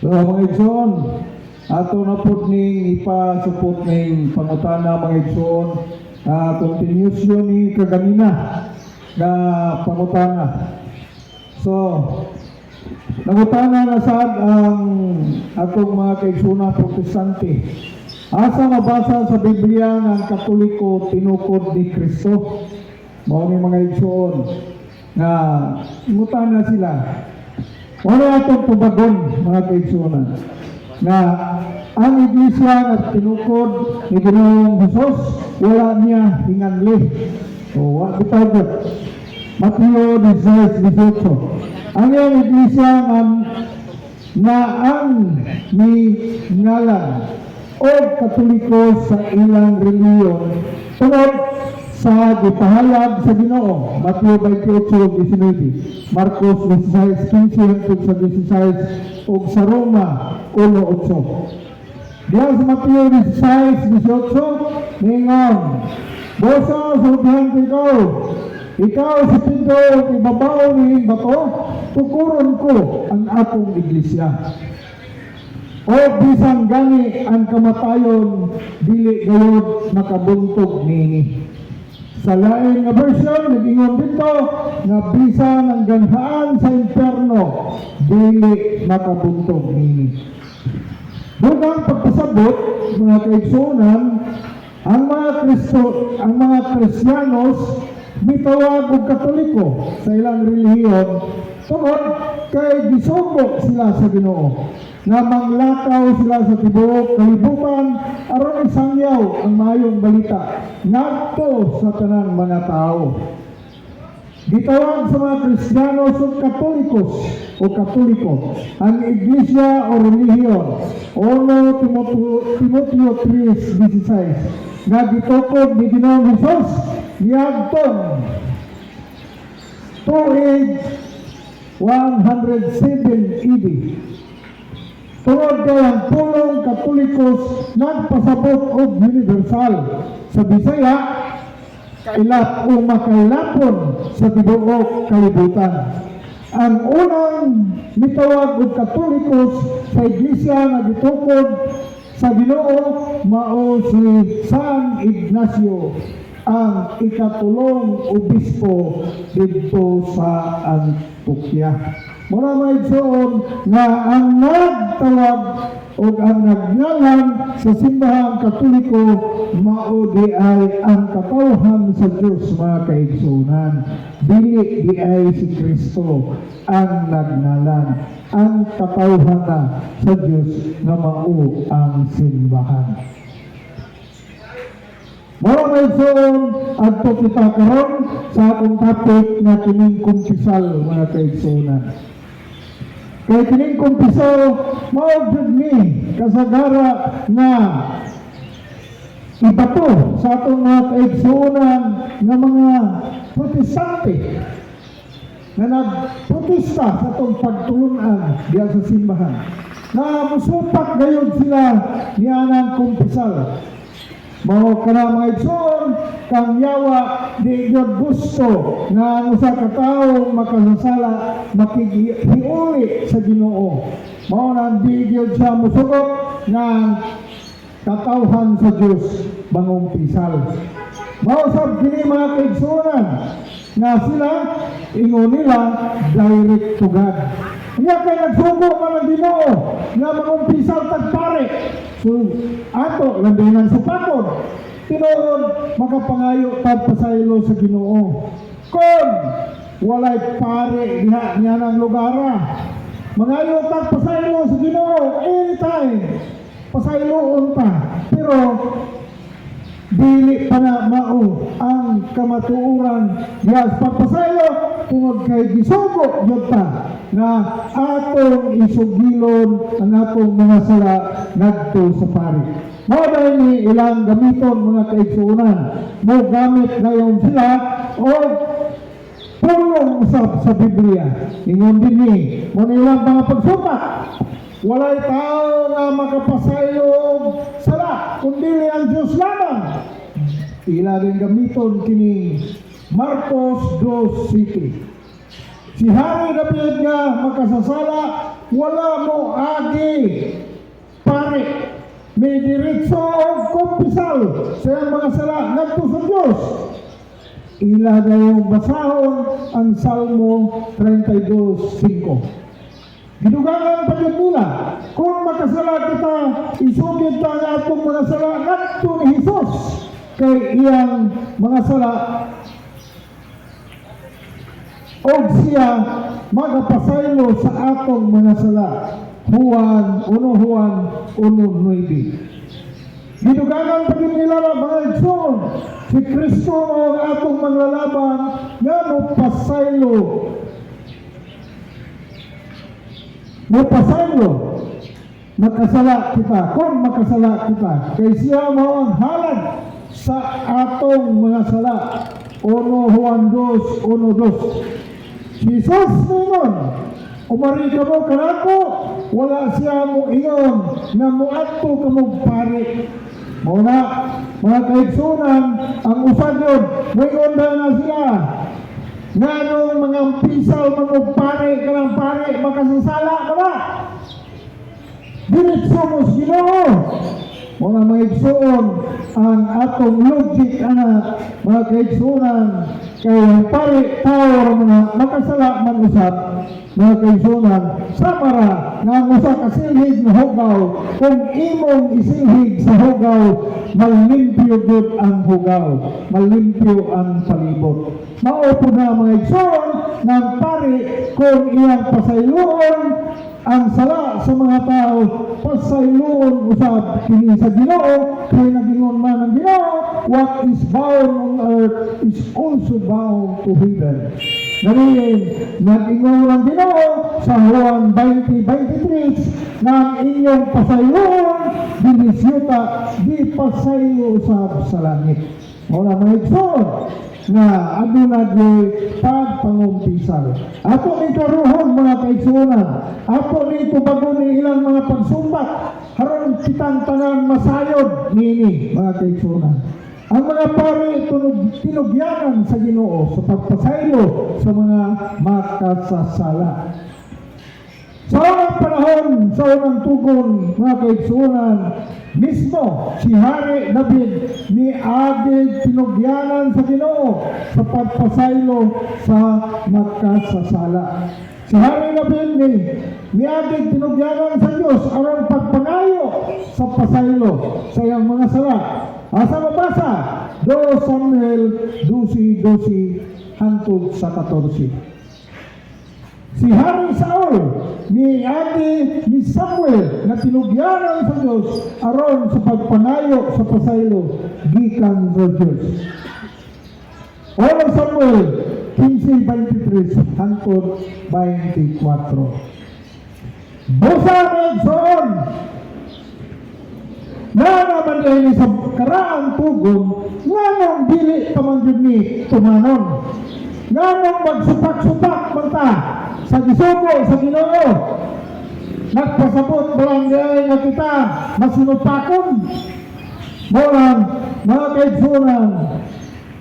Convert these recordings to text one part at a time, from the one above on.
So mga igsoon, ato na po ning ipasupot ning pangutana mga igsoon, continuation ni kaganina na pangutana. So, nangutana na sad ang atong mga kaigsoona protestante. Asa mabasa sa Biblia nga ang Katoliko tinukod ni Kristo? Mao ni mga igsoon na nangutana sila. Wala atong tubagon mga kaigsoona na ang iglesia na tinukod ni Ginoong Hesus wala niya hinganli. O wa bitaw gud. Mateo 16:18. Ang iyang iglesia nga ang ni ngalan o Katoliko sa ilang reliyon tungod sa gipahayag sa Ginoo. Mateo 28:19, Marcos 16:15 hangtod sa 16 ug sa Roma 1:8. Diya sa Mateo 16:18 ningon, "Bosa sultihan ko ikaw si Pedro, ibabaw ni bato, tukuron ko ang akong iglesia. O bisan gani ang kamatayon, dili gayud makabuntog nini." Sa lain nga version, nag-ingon dito na bisan ang ganhaan sa impyerno, dili makabuntog nini. Dugang pagpasabot, mga kaigsunan, ang mga Kristiyanos mitawag og Katoliko sa ilang relihiyon tungod kay gisugo sila sa Ginoo nga manglakaw sila sa tibuok kalibutan aron isangyaw ang maayong balita ngadto sa tanang mga tao. Gitawag sa mga Kristiyanos o Katolikos o Katoliko ang iglesia o relihiyon. 1 Timoteo 3:16 nga gitukod ni Ginoong Hesus niadtong tuig 107 AD. Tungod kay ang pulong Katolikos nagpasabot og universal sa Bisaya kailap o makailapon sa tibuok kalibutan. Ang unang mitawag og Katolikos sa iglesia nga gitukod sa Ginoo mao si San Ignacio, ang ikatulong obispo dito sa Antioquia. Muna may igsoon nga ang nagtawag o ang nagngalan sa simbahang Katoliko mao di ay ang katawhan sa Dios, mga kaigsunan. Dili di ay si Kristo ang nagnalan. Ang katawhan na sa Dios nga mao ang simbahan. Mura may igsoon adto kita karon sa akong topic na kining kumpisal, mga kaigsunan. Kaya kining kumpisal, maugod ni kasagara na ibato sa atong mga kaigsunan na mga protestante na nagprotesta sa atong pagtulunan diya sa simbahan. Na musupak gayud sila niyanang kumpisal. Mao kana mga igsoon kang yawa di gyud gusto nga ang usa ka tawo makasasala makigiuli sa Ginoo. Mao nang di gyud siya musugot nga katawhan sa Dios bangong pisal. Mao sab kini mga kaigsuonan nga sila ingon nila direct to God. Nga kay nagsugo ka ng Ginoo nga bangong pisal tagpare. So, ato, landinan sa pakod. Tinuod, makapangayo tagpasaylo sa Ginoo. Kung walay pare niya ng lugara, mangayo tagpasaylo sa Ginoo anytime. Pasayloon pa. Pero, dili pa na mao ang kamatuuran diya pagpasaylo tungod kay gisugo yun ta na atong isugilon ang atong mga sala ngadto sa pari. Mao dahil ni ilang gamiton, mga kaigsuonan. Mo gamit ngayon sila o pulong sa Biblia. Ingon din ni mo ilang mga pagsukat. Walay tao nga makapasayog sala kundi ang Diyos lamang. Ila rin gamiton kini Marcos 2:7. Si Hari David nga makasasala wala mo agi pare, may diretso o kumpisal sa iyang mga sala ngadto sa Dios. Ila daw basahon ang Salmo 32:5. Gidugangan pa din nila, kung makasala kita, isugid ta ang atong mga sala ngadto ni Jesus, kay iyang mga sala o siya magapasaylo sa atong mga sala. Juan 1:9. Gidugangan pa din nila mga igsoon, si Kristo ang atong manglalaban nga mapasaylo makasala kita, kung makasala kita, kay siya mao ang halad sa atong mga sala. 1 Juan 2:1-2. Jesus ningon, umari ka mo kanako, wala siya mo ingon na muadto ka mo pare. Muna, mga kaigsunan, ang usad yun, may onda na siya. Nganong mga pisaw magpare ka ng pare, makasasala ka ba? Diretso mo sa Ginoo. Mga maigsuon, ang atong logic mga kaigsunan, kay pare tao mga makasala man usap, mga kaigsunan, samara nga ang usa ka silhig na hugaw, kung imong isilhig sa hugaw, malimpyo gud ang hugaw, malimpyo ang palibot. Mao po na mga igsoon ng pare kung iyang pasayloon ang sala sa mga tao, pasayloon usab kini sa Ginoo, kay nagingon man ang Ginoo, what is bound on earth is also bound to heaven. Nariin, nag-ingon ang Ginoo sa Juan 20:23 na ang inyong pasayloon dinisyuta di pasaylo usab sa langit. Wala mga igsoon nga aduna di pagpangumpisal. Ato ni karuhon mga kaigsuonan, ato ni tubagon ni ilang mga pagsumbat, haron kitang tanan masayod nini mga kaigsuonan. Ang mga pare tinugyanan sa Ginoo sa pagpasaylo sa mga makasasala. Sa unang panahon, sa unang tugon, mga kaigsuonan, mismo si Hari David ni agid tinugyanan sa Ginoo sa pagpasaylo sa makasasala. Si Hari David ni agid tinugyanan sa Dios aron pagpangayo sa pasaylo sa iyang mga sala. Asa mabasa? 2 Samuel 12:12 hangtod sa 14. Si Hari Saul ni Samuel na tinugyanan sa Dios aron sa pagpanayo sa pasaylo gikan sa Dios. 1 Samuel 15:23 hangtod 24. Busa magsoon na naman din sa karaang tugon nganong dili pamanggid ni tumanon, nganong magsupak-supak banta sa gisugo sa Ginoo, nagpasabot barangay nga kita masinupakon. Molang mga kaigsuonan,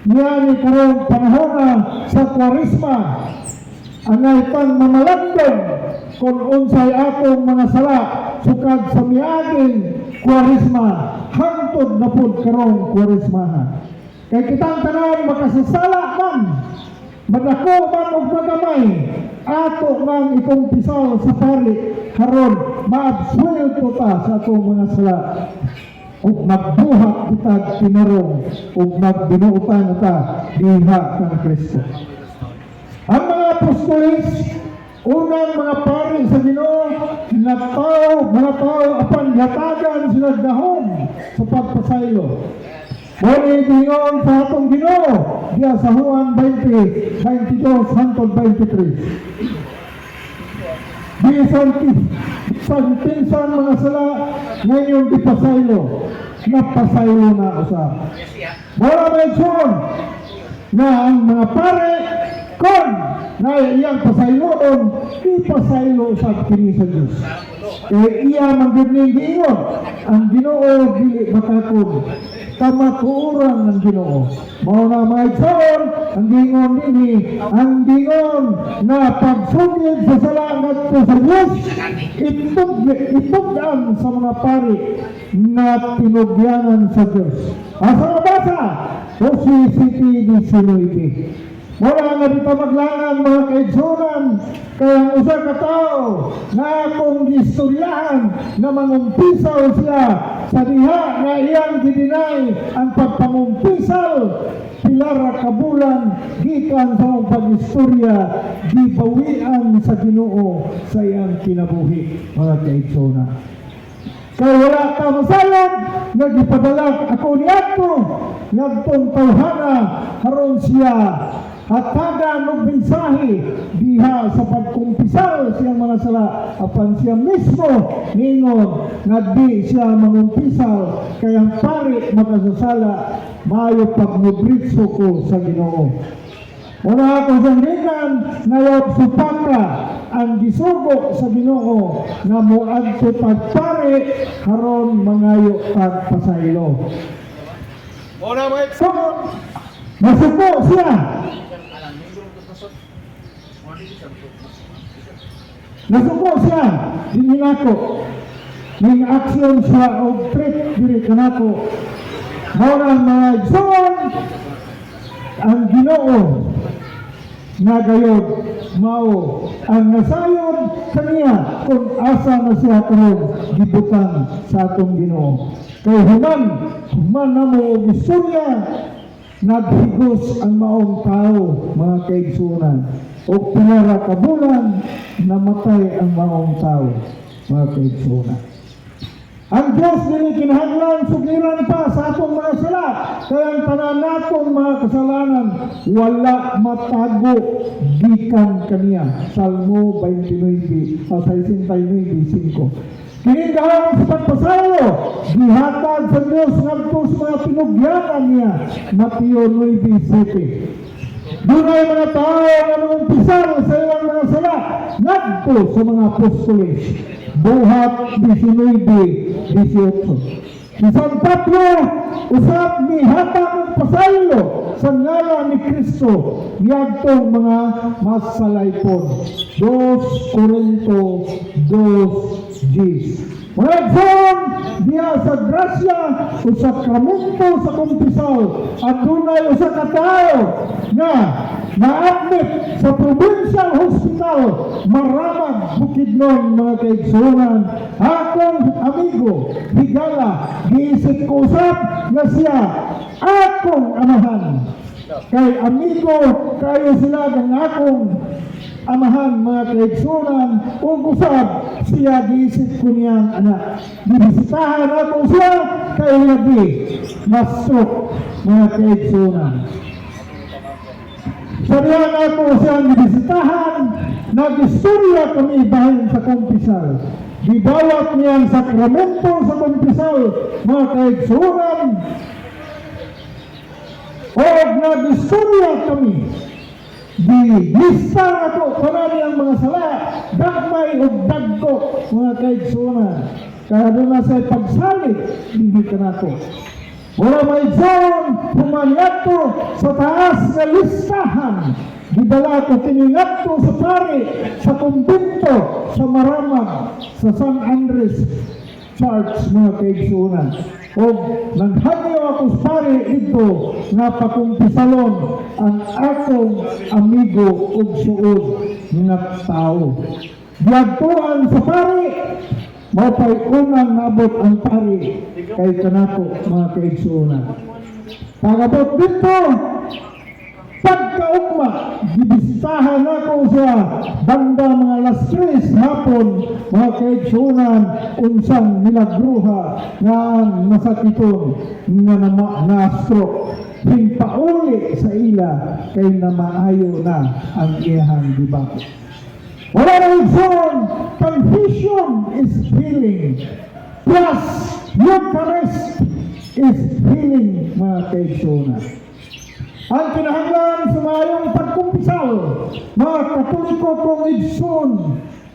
niya ni karong panahon sa Kwaresma, angay pang mamalandong kung unsay atong mga sala sukad sa miaging Kwaresma hangtod na pud karong Kwaresma. Kay kitang tanan makasasala man, madako man og magamay, ato nang ikumpisal sa pari haron maabsuelto ta sa atong mga sala ug magbuhat kita tinarong ug magbinuotan ta diha kang Kristo. Ang mga apostoles, unang mga pari sa Ginoo, mga tao apan yatagan sila dahom sa pagpasaylo. Muli dingon sa atong Ginoo diya sa Juan 20:22 hangtod 23. Bisan pinsan mga sala ngayon di pasaylo, napasaylo na usab. Wala mention na ang mga pare kon na iyang pasayloon, di pasaylo usab kini sa Dios. Iya man gid ni giingon, ang Ginoo dili makakon kamakuuran ng Ginoo. Mao na mga igsoon, ang gingon nini, ang gingon na pagsugid sa sala ngadto sa Dios, itugyan sa mga pari na tinugyanan sa Dios. Asa nabasa? Josué City 19. Wala nga dito maglangan mga kaigsunan, kaya ang usa ka tao na akong istoryahan na mangumpisaw siya sa diha na iyang gidinay ang pagpangumpisaw pilara kabulan gikan sa mong pag-istorya gibawian sa Ginoo sa iyang kinabuhi mga kaigsunan. Kaya wala ka masayod, nagipadala ako niyato, nagtong tawhana, haron siya hatagan og mensahe diha sa pagkumpisal siyang mga sala apan siya mismo ningon nga di siya mangumpisal kaya ang pari makasasala maayo pagmubritso ko sa Ginoo. Una ako sandigan ngayon supaka ang gisugo sa Ginoo na moadto pagpari haron mangayo pagpasaylo. Una mo Nasuko siya. Nasuko siya, hindi nako. May aksyon siya o threat diri kanako. Mao mga igsoon ang Ginoo nga gayod mao ang nasayod kaniya kung asa na siya karon gibutan sa atong Ginoo. Kay human na mo istorya naghigos ang maong tao mga kaigsunan o pilara kabulan namatay ang maong tao mga kaigsunan. Ang Diyos nini kinahanglan sugiran pa sa atong mga sala kaya ang tanan natong mga kasalanan wala matago gikan kaniya. Salmo 29:5. Kini gahang sa pagpasayo gihatag sa Diyos ngadto sa mga pinugyanan niya. Mateo 9:7. Dunay mga tao nga nangumpisal sa ilang mga sala ngadto sa mga apostoles. Buhat 19:18. Si San Pablo usap ni hatag ng pasaylo sa ngalan ni Kristo niyadtong mga masalaypon. 2 Corinto 2:10. Mga igsoon, diya sa grasya o sakramento sa kumpisaw at dunay usa ka tao na na-admit sa probinsyang hospital Maramag, Bukidnon mga kaigsunan. Akong amigo higala giisip ko usap na siya akong amahan kay amigo kayo sila ng akong amahan mga kaigsunan o usap siya giisip ko niyang anak. Bibisitahan ako siya kay labi masok mga kaigsunan. Sabihan ako siyang bibisitahan, nag-istorya kami bahin sa kumpisal. Gibawat niyang sakramento sa kumpisal mga kaigsunan o nag-istorya kami. Lista na to, karami ang mga sala, dagmay o dagko, mga kaigsunan. Kaya doon na sa pagsalit, hindi ka na to. Wala may zon, pumangat to sa taas na listahan. Dibala ko tiningat to sa pari, sa kumbento, sa Maramag, sa San Andres Church, mga kaigsunan. O naghagyo ako sa pari dito nga pakumpisalon ang akong amigo o suod nga tao. Diagtuan sa pari, mapay unang nabot ang pari kay kanako mga kaigsunan. Pagabot dito, pagkaugma, gibisitahan ako siya banda mga alas 3 hapon mga kaigsunan unsang milagruha nga masakiton nga na-stroke. Himpauli sa ila kay namaayo na ang iyang gibako. Wala na igsoon, confusion is healing. Plus, Eucharist is healing mga kaigsunan. Ang kinahanglan sa mayong pagkumpisal, mga Katoliko kong igsoon,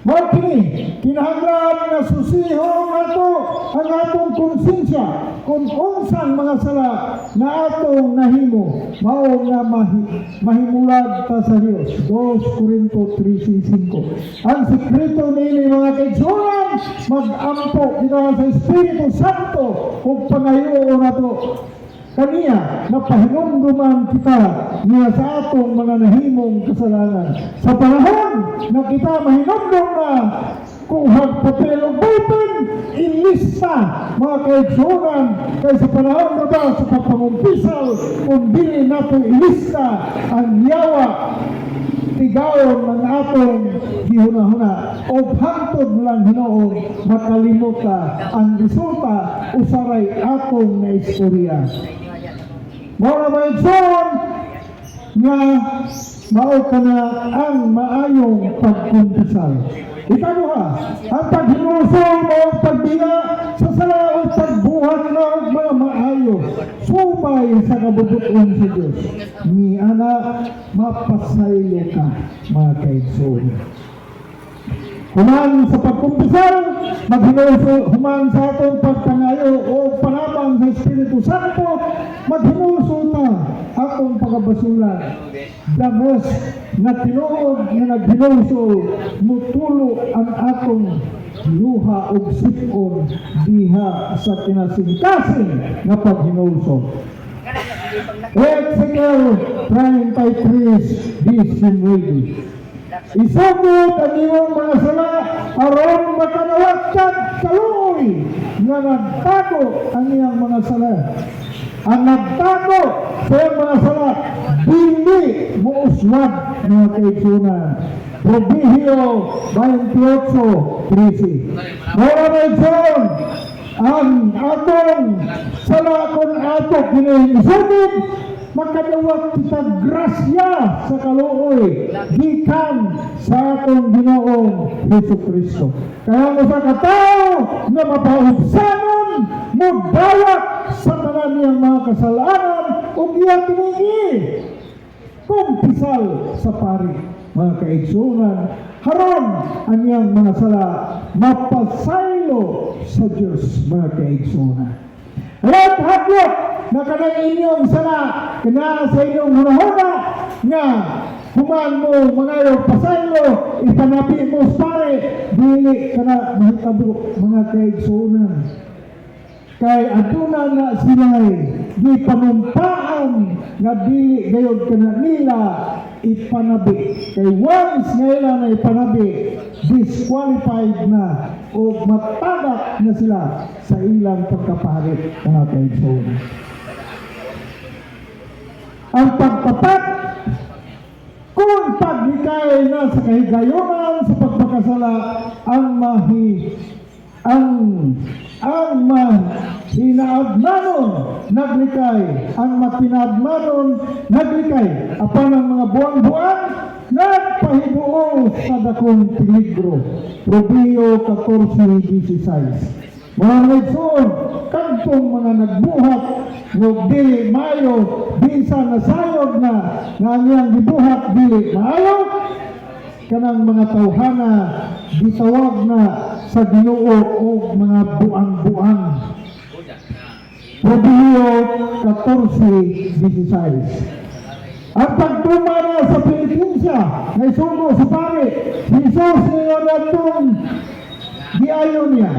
Mao kini kinahanglan nga susihon nato ang atong konsensya kung unsang mga sala na atong nahimo mao nga mahimulag ta sa Dios. 2 Corinto 3:5. Ang sekreto nini mga kaigsunan mag-ampo kita sa Espiritu Santo ug pangayo nato kaniya na pahinumduman kita niya sa atong mga nahimong kasalanan. Sa panahon na kita mahinumdum na kuhag papel o bulpen, ilista mga kaigsunan kay sa panahon na ba sa pagpangumpisal kung dili nato ilista ang yawa tigaon ng atong gihuna-huna o hangtod lang Ginoo makalimuta ang resulta usaray atong na istorya. Mao na nga mao ka na ang maayong pagkumpisal. Ikaduha, ang paghinusol mo ang pagbiga sa sala o pagbuhat na ang mga maayo. Sumay sa kabubuton sa Diyos. Ni anak, mapasaylo ka, mga kaigsoon. Human sa pagkumpisal, maghinusol, human sa atong pagtangayo o panabang sa Espiritu Santo, maghinusol ta atong pagabasulan. Damas na tinuod na naghinusol, mutulo ang atong luha o sipon diha sa kinasingkasing na paghinusol. Ezekiel 33:19. Isugod ang iyong mga sala aron makanawat kag kaluoy nga nagtago ang iyang mga sala. Ang nagtago sa iyang mga sala dili muuswag mga kaigsunan. Proverbio 28:13. Mga kaigsunan, ang atong sala kung ato kiniisugod makadawat kita grasya sa kaluoy gikan sa atong Ginoong Jesucristo. Kaya mo sa katao na mapaubsanon mo dawat sa tanan niyang mga kasalanan ug iyang tiningi kumpisal sa pari mga kaigsunan haron ang iyang mga sala mapasaylo sa Diyos mga kaigsunan. At hagyot na kanang inyong sala kana sa inyong hunahuna nga human mo mangayo pasaylo ipanapi mo pare dili kana mahitabo mga kaigsunan kay aduna na sila'y di panumpaan nga dili gayod kana nila ipanabi kay once nga na ipanabi disqualified na o matagak na sila sa ilang pagkaparit mga kaigsunan. Ang pagtapat kung paglikay na sa kahigayunan sa pagpakasala ang hinaadmanon naglikay ang mapinadmanon naglikay apan ang mga buwan-buwan nagpahibuo sa dakong peligro. Proverbio 14:16. Mga nagsuon kantong mga nagbuhat ng dili mayo bisan nasayod na nga niyang gibuhat dili maayo kanang mga tawhana gitawag na sa Ginoo o mga buang-buang. Proverbio 14:16. Ang pagtuma na sa Pilipinsa na isugo sa pare, Jesus ngayon natong giayon niya.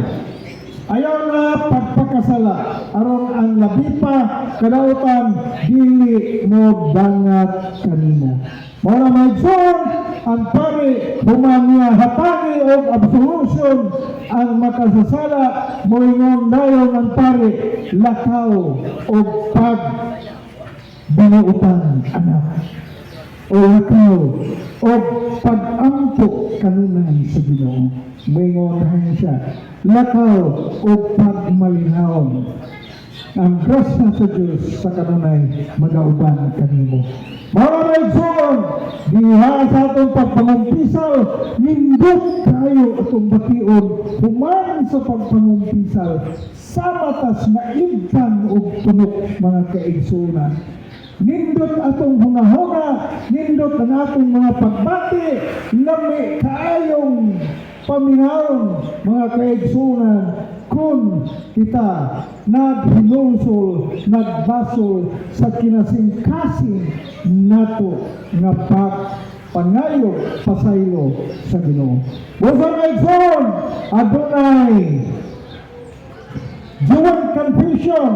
Ayaw na pagpakasala aron ang labi pa kadautan dili mo bangat kanimo. Mao na maigsoon ang pare human niya hatagi og absolution ang makasasala moingon dayon ang pare lakaw og pag binuutan anak o lakaw o pag-ampok kanunan sa Ginoo. Moingon siya lakaw o pagmalinhaon. Ang grasya sa Diyos sa kanunay magauban kanimo. Mga maigsoon, diha sa atong pagpangumpisal, nindot kayo atong bation, human sa pagpangumpisal, sa matas na igkan o tunok mga kaigsunan. Nindot atong hunahuna, nindot ang atong mga pagbati, na may kaayong paminaon mga kaigsunan kung kita naghinulsol, nagbasol sa kinasing-kasing nato nga pangayo pasaylo sa Ginoo. Bosang kaigsoon, adunay dual confusion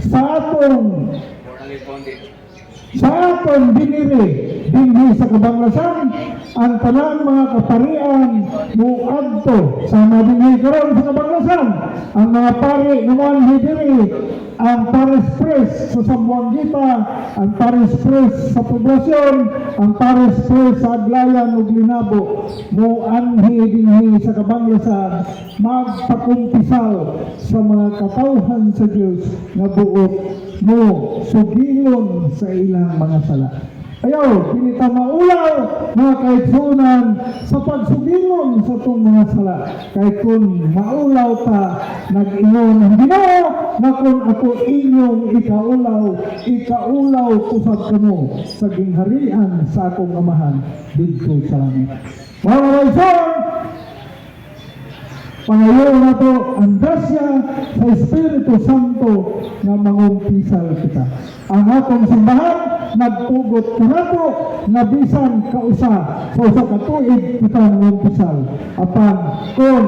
sa atong diniri dinhi sa kabanglasan ang tanang mga kaparian muadto sama dinhi karon sa kabanglasan ang mga pari naman diri ang Paris Press sa Sambuangita, ang Paris Press sa poblasyon, ang Paris Press sa Aglayan ug Linabo, muanhi dinhi sa kabanglasan magpakumpisal sa mga katawhan sa Dios nga buot mo sugilon sa ilang mga sala. Ayaw, pinita maulaw mga kaigsunan sa pagsugilon sa itong mga sala. Kaya kung maulaw ta, nag-ingon ng Ginoo, na kung ako inyong ikaulaw kusag kamo sa gingharian sa akong amahan dito sa langit. Mga kaigsunan, pangayon na to ang grasya sa Espiritu Santo na mangumpisal kita. Ang atong simbahan nagtugot kanato na bisan kausa sa usa ka tuig kita mangumpisal. Apan kung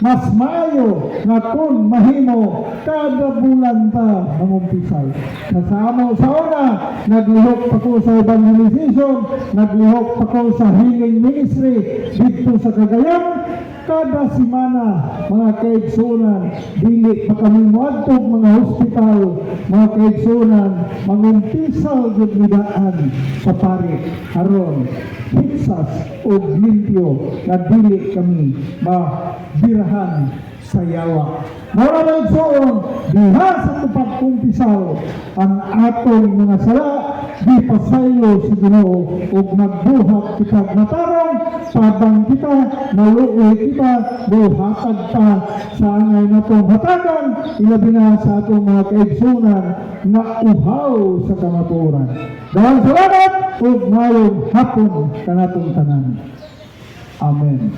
mas maayo nga kung mahimo kada bulan ta mangumpisal. Kasama sa una, naglihok pa ko sa evangelization, naglihok pa ko sa healing ministry dito sa Cagayan. Kada semana, mga kaigsunan, dili pa kami muadtog mga hospital, mga kaigsunan, mangumpisal gud midaan sa pare aron hitsas o limpyo na dili kami mabirahan sa yawa. Mga kaigsunan, diha sa pagkumpisal ang atong mga sala, di pasaylo si Ginoo ug magbuhat kita natarong sabang kita naluoy kita buhatag ta sa angay natong hatagan ilabi na sa atong mga kaigsunan na uhaw sa kamatuoran. Dahil salamat ug mayong hapon kanatong tanan. Amen.